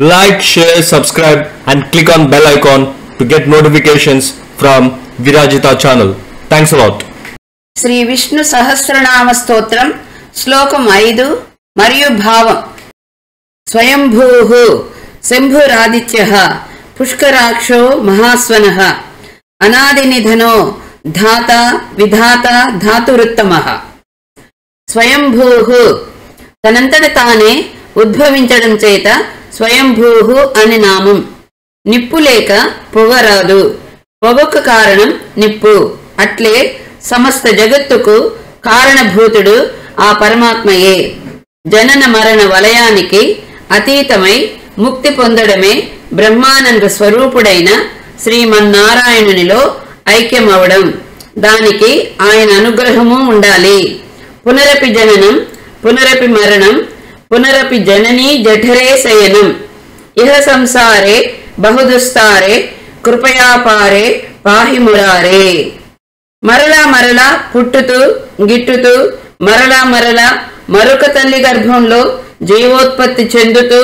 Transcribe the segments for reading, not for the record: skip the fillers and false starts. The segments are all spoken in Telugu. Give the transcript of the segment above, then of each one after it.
Like, share, subscribe and click on bell icon to get notifications from Virajita channel. Thanks a lot. Shri Vishnu Sahasranama స్తోత్రం శ్లోకం 5 మరియు భావం. స్వయంభూః శంభురాదిత్యః పుష్కరాక్షో మహాస్వనః అనాదినిధనో ధాత విధాత ధాతురుత్తమః. స్వయంభూః తనంతట తానే ఉద్భవించడం చేత స్వయంభూః అని నామం. నిప్పు లేక పొగరాదు, పొగకు కారణం నిప్పు. అట్లే సమస్త జగత్తుకు కారణభూతుడు ఆ పరమాత్మయే. జనన మరణ వలయానికి అతీతమై ముక్తి పొందడమే బ్రహ్మానంద స్వరూపుడైన శ్రీమన్నారాయణునిలో ఐక్యమవడం. దానికి ఆయన అనుగ్రహము ఉండాలి. పునరపి జననం పునరపి మరణం పునరపి జననీ జఠరే శయనం ఇహ సంసారే బహుదుస్తారే కృపయాపారే పాహి మురారే. మరలా మరలా పుట్టుతూ గిట్టుతూ మరలా మరలా మరొక తల్లి గర్భంలో జీవోత్పత్తి చెందుతూ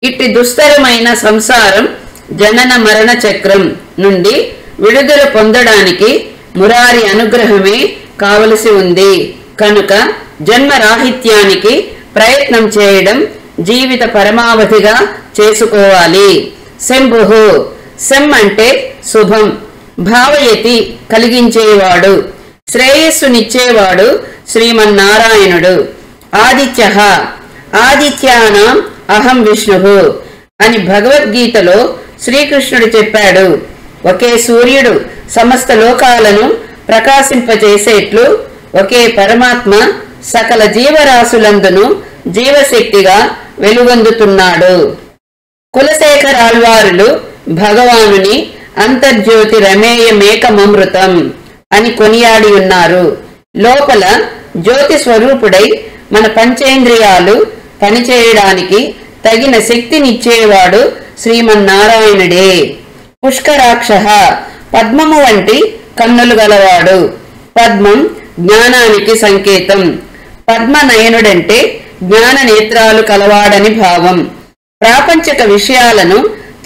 ఇట్టి దుస్తరమైన సంసారం జనన మరణ చక్రం నుండి విడుదల పొందడానికి మురారి అనుగ్రహమే కావలసి ఉంది. కనుక జన్మరాహిత్యానికి ప్రయత్నం చేయడం జీవిత పరమావధిగా చేసుకోవాలి. శంభుః శం అంటే శుభం, భావయతి కలిగించేవాడు, శ్రేయస్సునిచ్చేవాడు శ్రీమన్నారాయణుడు. ఆదిత్యః ఆదిత్యానాం అహం విష్ణుః అని భగవద్గీతలో శ్రీకృష్ణుడు చెప్పాడు. ఒకే సూర్యుడు సమస్త లోకాలను ప్రకాశింపచేసేట్లు ఒకే పరమాత్మ సకల జీవరాశులందును జీవశక్తిగా వెలుగొందుతున్నాడు. కులశేఖరాళ్వారులు భగవానుని అంతర్జ్యోతి రమేయమేకమమృతం అని కొనియాడి ఉన్నారు. లోపల జ్యోతి స్వరూపుడై మన పంచేంద్రియాలు పనిచేయడానికి తగిన శక్తినిచ్చేవాడు శ్రీమన్నారాయణుడే. పుష్కరాక్షః పద్మము వంటి కన్నులు గలవాడు. పద్మం జ్ఞానానికి సంకేతం. పద్మనయనుడంటే జ్ఞాన నేత్రాలు కలవాడని భావం. ప్రాపంచిక విషయాలను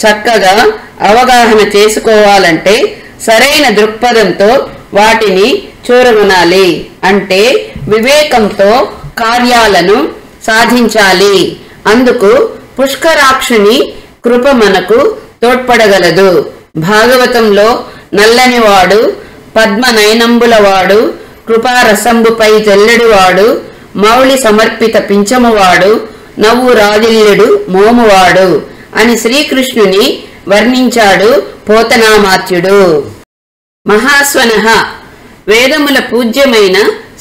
చక్కగా అవగాహన చేసుకోవాలంటే సరైన దృక్పథంతో వాటిని చూరగొనాలి. అంటే వివేకంతో కార్యాలను సాధించాలి. అందుకు పుష్కరాక్షుని కృప మనకు తోడ్పడగలదు. భాగవతంలో నల్లనివాడు, పద్మనయనంబులవాడు, కృపారసంబుపై జల్లెడువాడు, మౌళి సమర్పిత పింఛమువాడు, నవ్వు రాజిల్లెడు మోమువాడు అని శ్రీకృష్ణుని వర్ణించాడు పోతనామాత్యుడు. మహాస్వనః వేదముల పూజ్యమైన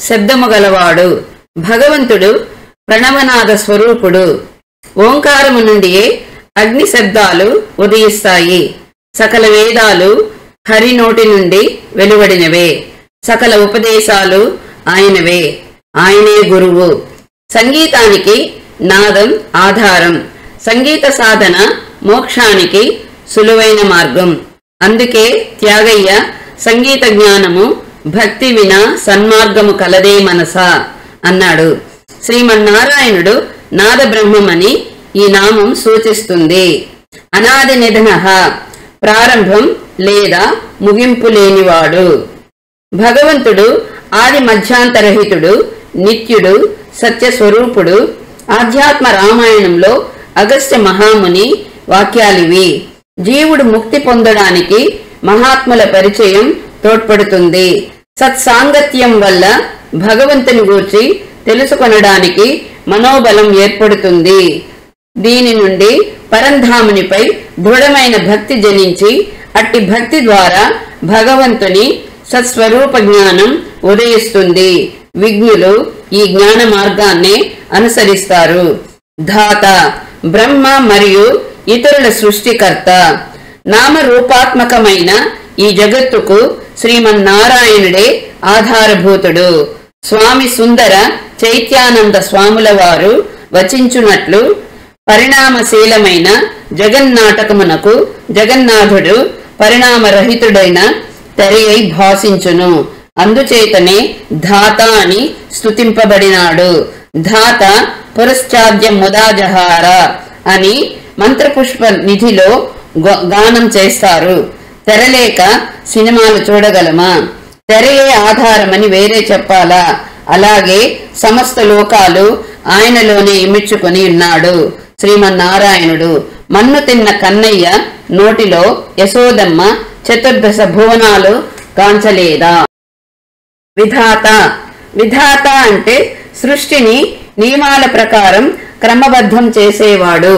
శబ్దము గలవాడు. భగవంతుడు ప్రణవనాద స్వరూపుడు. ఓంకారము నుండియే అగ్ని శబ్దాలు ఉదయిస్తాయి. సకల వేదాలు హరి నోటి నుండి వెలువడినవే. సకల ఉపదేశాలు ఆయనవే. ఆయనే గురువు. సంగీతానికి నాదం ఆధారం. సంగీత సాధన మోక్షానికి సులువైన మార్గం. అందుకే త్యాగయ్య సంగీత జ్ఞానము భక్తి వినా సన్మార్గము కలదే మనసా అన్నాడు. శ్రీమన్నారాయణుడు నాద బ్రహ్మమని ఈ నామం సూచిస్తుంది. అనాది నిధనః ప్రారంభం లేదా ముగింపు లేనివాడు. భగవంతుడు ఆది మధ్యాంతరహితుడు, నిత్యుడు, సత్యస్వరూపుడు. ఆధ్యాత్మ రామాయణంలో అగస్త్య మహాముని వాక్యాలివి. జీవుడు ముక్తి పొందడానికి మహాత్ముల పరిచయం తోడ్పడుతుంది. సత్సాంగత్యం వల్ల భగవంతుని గూర్చి తెలుసుకొనడానికి మనోబలం ఏర్పడుతుంది. దీని నుండి పరంధామునిపై దృఢమైన భక్తి జనించి అట్టి భక్తి ద్వారా భగవంతుని సత్స్వరూప జ్ఞానం ఉదయిస్తుంది. విజ్ఞులు ఈ జ్ఞాన మార్గాన్ని అనుసరిస్తారు. ధాత బ్రహ్మ మరియు ఇతరుల సృష్టికర్త. నామరూపాత్మకమైన ఈ జగత్తుకు శ్రీమన్నారాయణుడే ఆధారభూతుడు. స్వామి సుందర చైత్యానంద స్వాముల వారు వచించున్నట్లు పరిణామశీలమైన జగన్నాటకమునకు జగన్నాథుడు పరిణామరహితుడైన తెరై భాషించును. అందుచేతనే ధాత అని స్తుతింపబడినాడు. ధాత పురశ్చాద్య ముదాజహార అని మంత్రపుష్ప నిధిలో గానం చేస్తారు. తెరలేక సినిమాలు చూడగలమా? తెరయే ఆధారమని వేరే చెప్పాలా? అలాగే సమస్త లోకాలు ఆయనలోనే ఇమిడ్చుకుని ఉన్నాడు శ్రీమన్నారాయణుడు. మన్ను తిన్న కన్నయ్య నోటిలో యశోదమ్మ చతుర్దశ భువనాలు కాంచలేదా? విధాత. విధాత అంటే సృష్టిని నియమాల ప్రకారం క్రమబద్ధం చేసేవాడు,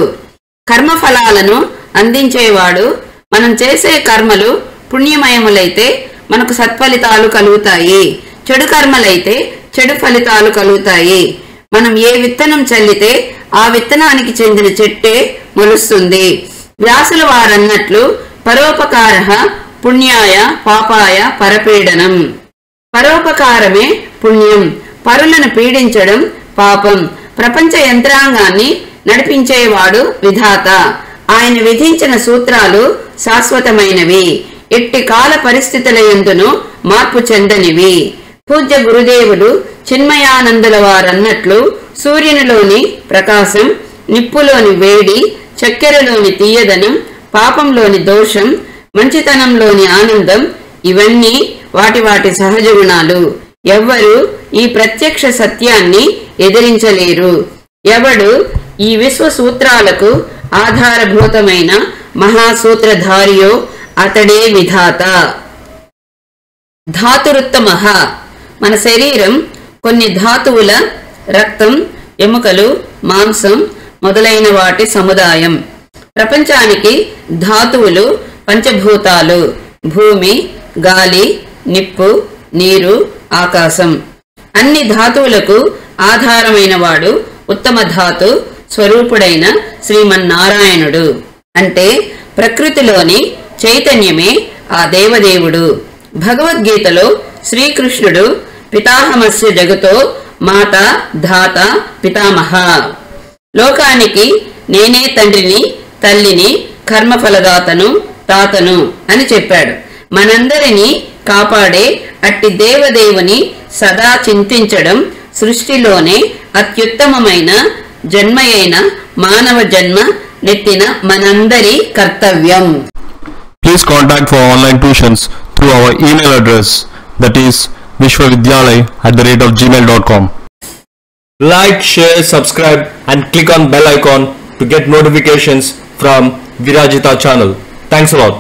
కర్మఫలాలను అందించేవాడు. మనం చేసే కర్మలు పుణ్యమయములైతే మనకు సత్ఫలితాలు కలుగుతాయి, చెడు కర్మలైతే చెడు ఫలితాలు కలుగుతాయి. మనం ఏ విత్తనం చల్లితే ఆ విత్తనానికి చెందిన చెట్టే మొలుస్తుంది. వ్యాసుల వారన్నట్లు పరోపకారః పుణ్యాయ పాపాయ పరపీడనం. పరోపకారమే పుణ్యం, పరులను పీడించడం పాపం. ప్రపంచ యంత్రాంగాన్ని నడిపించేవాడు విధాత. ఆయన విధించిన సూత్రాలు శాశ్వతమైనవి, ఎట్టి కాల పరిస్థితుల యందును మార్పు చెందనివి. పూజ్య గురుదేవులు చిన్మయానందుల వారన్నట్లు సూర్యునిలోని ప్రకాశం, నిప్పులోని వేడి, చక్కెరలోని తీయదనం, పాపంలోని దోషం, మంచితనంలోని ఆనందం ఇవన్నీ వాటి వాటి సహజ గుణాలు. ఎవ్వరూ ఈ ప్రత్యక్ష సత్యాన్ని ఎదిరించలేరు. ఎవడు ఈ విశ్వ సూత్రాలకు ఆధారభూతమైన మహాసూత్రధారియో అతడే విధాత. ధాతురుత్తమః. మన శరీరం కొన్ని ధాతువుల రక్తం, ఎముకలు, మాంసం మొదలైన వాటి సముదాయం. ప్రపంచానికి ధాతువులు పంచభూతాలు: భూమి, గాలి, నిప్పు, నీరు, ఆకాశం. అన్ని ధాతువులకు ఆధారమైన వాడు ఉత్తమ ధాతు స్వరూపుడైన శ్రీమన్నారాయణుడు. అంటే ప్రకృతిలోని చైతన్యమే ఆ దేవదేవుడు. భగవద్గీతలో శ్రీకృష్ణుడు పితాహమస్య జగతో మాత ధాత పితామహ. లోకానికి నేనే తండ్రిని, తల్లిని, కర్మఫలదాతను, తాతను అని చెప్పాడు. మనందరినీ కాపాడే అట్టి దేవదేవుని సదా చింతించడం సృష్టిలోనే అత్యుత్తమమైన జన్మయైన మానవ జన్మ నెత్తిన మనందరి కర్తవ్యం. Please contact for online tuitions through our email address, that is vishwavidyalay@gmail.com. Like, share, subscribe and click on bell icon to get notifications from Virajita channel. Thanks a lot.